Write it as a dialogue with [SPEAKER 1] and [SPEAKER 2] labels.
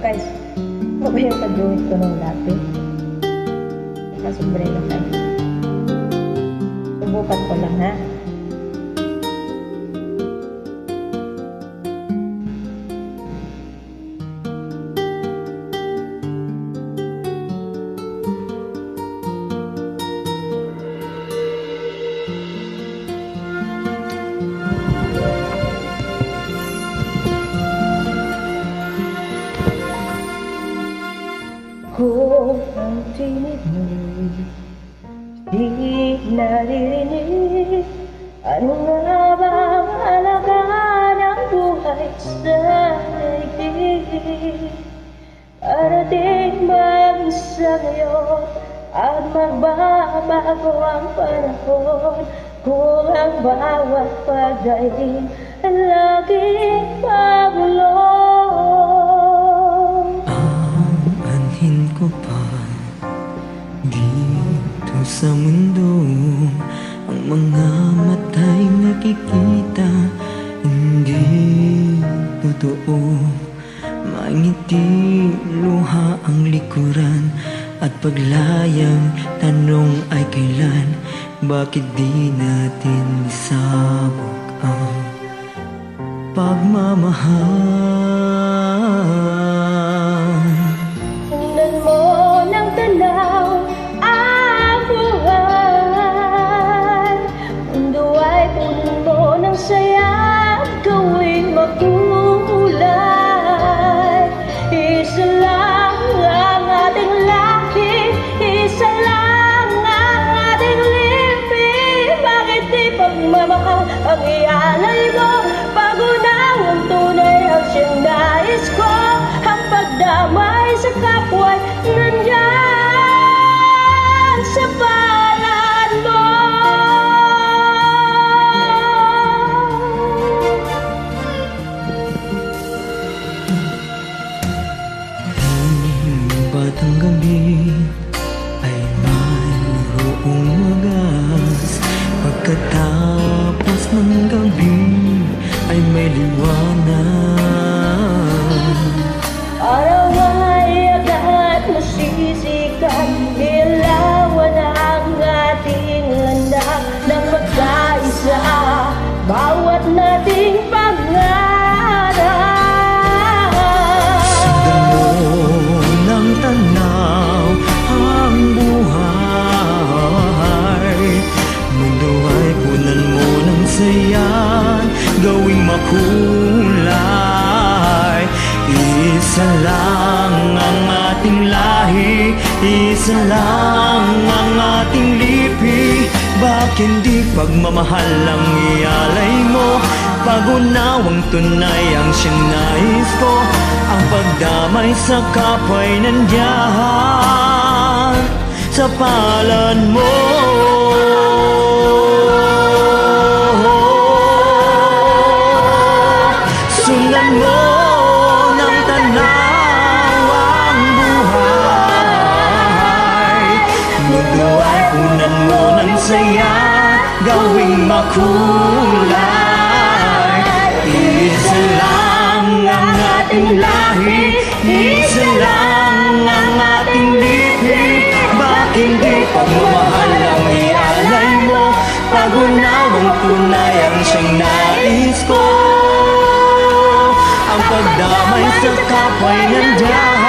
[SPEAKER 1] guys. Ano ba yung pag-duwit ko nung dati? Nakasombrero tayo. Subukan ko lang ha. Kung ang tinig mo'y di naririnig, ano nga ba ang halaga ng buhay sa daigdig? Parating mag-isa ngayon at magbabago ang panahon, kung ang bawat pagdating ay laging pagulong.
[SPEAKER 2] Aanhin ko pa dito sa mundo, ang mga mata'y nakikita hindi totoo. Mangiti, luha ang likuran, at paglayang tanong ay kailan. Bakit di natin isabog ang pagmamahal?
[SPEAKER 1] Tingnan mo ng tanaw ang buhay, mundo ay puno mo ng saya, gawing makulay. Isa lang ang ating lahi, isa lang ang ating lipi. Bakit di pagmamahal ang ialay mo? Pagunaw ang tunay ang siyang nais ko, ang pagdamay sa kapwa nandyan sa palad mo.
[SPEAKER 2] Batang gabi ay mayroong wagas, pagkatapos ng gabi ay may liwanag.
[SPEAKER 1] Araw ay agad masisikat, ilawan ang ating landak ng magkaisa, bawat nating pangarap.
[SPEAKER 2] Ng tanaw ang buhay, mundo ay punan mo ng saya, gawing makulay. Isa lang ang ating lahi, isa lang ang ating lipi. Bakit di pagmamahal ang ialay mo? Pagunaw ang tunay ang siyang nais ko, ang pagdamay sa kapwa'y nandiyan sa palad mo. Sundan mo ng tanaw ang buhay, mundo ay punan mo ng saya, gawing makulay. Isa lang ang ating lahi, isa lang ang ating lipi. Bakit di pagmamahal ang ialay mo? Pagunaw ang tunay ang siyang nais ko, ang pagdamay sa kapwa'y nandiyan